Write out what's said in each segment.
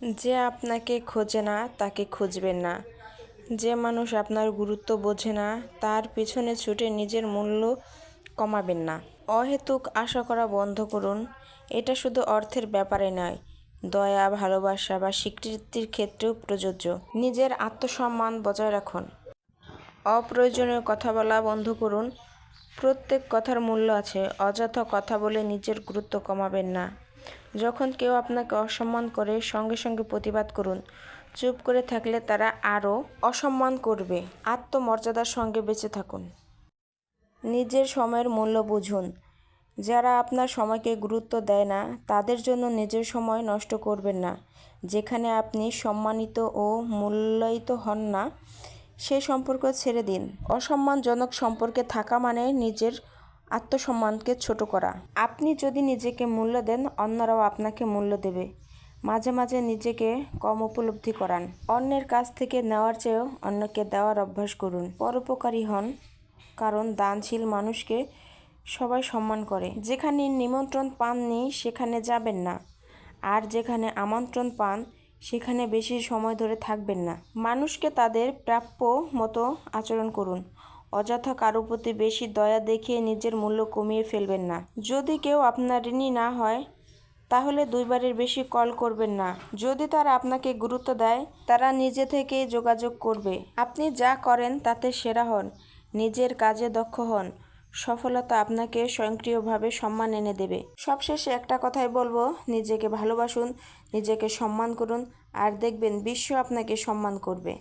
যে আপনাকে খোঁজে না তাকে খুঁজবেন না। যে মানুষ আপনার গুরুত্ব বোঝে না তার পেছনে ছুটে নিজের মূল্য কমাবেন না। অহেতুক আশা করা বন্ধ করুন। এটা শুধু অর্থের ব্যাপারে নয়, দয়া, ভালোবাসা বা স্বীকৃতির ক্ষেত্রেও প্রযোজ্য। নিজের আত্মসম্মান বজায় রাখুন। অপ্রয়োজনীয় কথা বলা বন্ধ করুন। প্রত্যেক কথার মূল্য আছে। অযথা কথা বলে নিজের গুরুত্ব কমাবেন না। যখন কেউ আপনাকে অসম্মান করে সঙ্গে সঙ্গে প্রতিবাদ করুন। চুপ করে থাকলে তারা আরও অসম্মান করবে। আত্মমর্যাদার সঙ্গে বেঁচে থাকুন। নিজের সময়ের মূল্য বুঝুন। যারা আপনার সময়কে গুরুত্ব দেয় না তাদের জন্য নিজের সময় নষ্ট করবেন না। যেখানে আপনি সম্মানিত ও মূল্যায়িত হন না সেই সম্পর্ক ছেড়ে দিন। অসম্মানজনক সম্পর্কে থাকা মানে নিজের আত্মসম্মানকে ছোট করা। আপনি যদি নিজেকে মূল্য দেন অন্যরাও আপনাকে মূল্য দেবে। মাঝে মাঝে নিজেকে কম উপলব্ধি করান। অন্যের কাছ থেকে নেওয়ার চেয়েও অন্যকে দেওয়ার অভ্যাস করুন। পরোপকারী হন, কারণ দানশীল মানুষকে সবাই সম্মান করে। যেখানে নিমন্ত্রণ পাননি সেখানে যাবেন না, আর যেখানে আমন্ত্রণ পান সেখানে বেশি সময় ধরে থাকবেন না। মানুষকে তাদের প্রাপ্য মতো আচরণ করুন। অযথা কারো প্রতি বেশি দয়া দেখিয়ে নিজের মূল্য কমিয়ে ফেলবেন না। যদি কেউ আপনার ঋণী না হয় তাহলে দুইবারের বেশি কল করবেন না। যদি তারা আপনাকে গুরুত্ব দেয় তারা নিজে থেকেই যোগাযোগ করবে। আপনি যা করেন তাতে সেরা হন। নিজের কাজে দক্ষ হন। সফলতা আপনাকে স্বয়ংক্রিয়ভাবে সম্মান এনে দেবে। সবশেষে একটা কথাই বলবো, নিজেকে ভালোবাসুন, নিজেকে সম্মান করুন, আর দেখবেন বিশ্ব আপনাকে সম্মান করবে।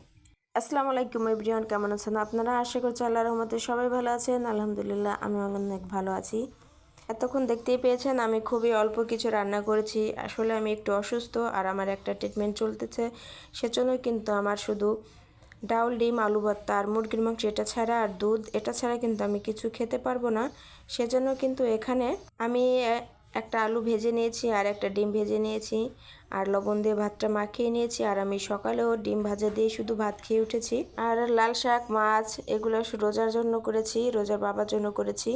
আসসালামু আলাইকুম এভরিওয়ান, কেমন আছেন আপনারা? আশা করছি আল্লাহর রহমতে সবাই ভালো আছেন। আলহামদুলিল্লাহ, আমি অনেক ভালো আছি। এতক্ষণ দেখতেই পেয়েছেন আমি খুবই অল্প কিছু রান্না করেছি। আসলে আমি একটু অসুস্থ আর আমার একটা ট্রিটমেন্ট চলতেছে, সেজন্য কিন্তু আমার শুধু ডাউল, ডিম, আলু ভর্তা আর মুরগির মাংস এটা ছাড়া আর দুধ এটা ছাড়া কিন্তু আমি কিছু খেতে পারবো না। সেজন্য কিন্তু এখানে আমি একটা আলু ভেজে নিয়েছি আর একটা ডিম ভেজে নিয়েছি আর লবণ দিয়ে ভাতটা মাখিয়ে নিয়েছি। আর আমি সকালেও ডিম ভাজা দিয়ে শুধু ভাত খেয়ে উঠেছি। আর লাল শাক, মাছ এগুলো রোজার জন্য করেছি, রোজার বাবার জন্য করেছি।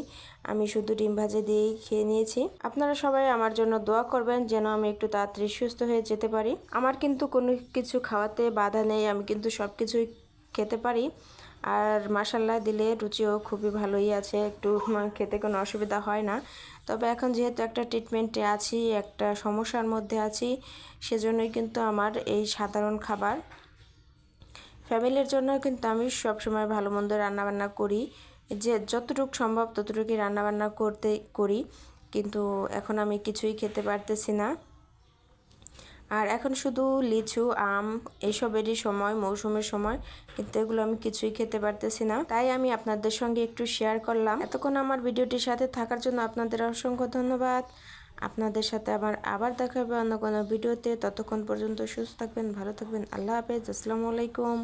আমি শুধু ডিম ভাজা দিয়েই খেয়ে নিয়েছি। আপনারা সবাই আমার জন্য দোয়া করবেন যেন আমি একটু তাড়াতাড়ি সুস্থ হয়ে যেতে পারি। আমার কিন্তু কোনো কিছু খাওয়াতে বাধা নেই, আমি কিন্তু সব কিছুই খেতে পারি। আর মাশাল্লাহ দিলে রুচিও খুবই ভালোই আছে, একটু খেতে কোনো অসুবিধা হয় না। তবে এখন যেহেতু একটা ট্রিটমেন্টে আছি, একটা সমস্যার মধ্যে আছি, সেজন্যই কিন্তু আমার এই সাধারণ খাবার। ফ্যামিলির জন্য কিন্তু আমি সবসময় ভালো মন্দ রান্নাবান্না করি, যে যতটুকু সম্ভব ততটুকুই রান্নাবান্না করি, কিন্তু এখন আমি কিছুই খেতে পারতেছি না। আর এখন শুধু লিচু, আম এইসবেরই সময়, মৌসুমের সময়, কিন্তু এগুলো আমি কিছুই খেতে পারতেছি না। তাই আমি আপনাদের সঙ্গে একটু শেয়ার করলাম। এতক্ষণ আমার ভিডিওটির সাথে থাকার জন্য আপনাদের অসংখ্য ধন্যবাদ। আপনাদের সাথে আবার দেখা হবে অন্য কোনো ভিডিওতে। ততক্ষণ পর্যন্ত সুস্থ থাকবেন, ভালো থাকবেন। আল্লাহ হাফেজ, আসসালামু আলাইকুম।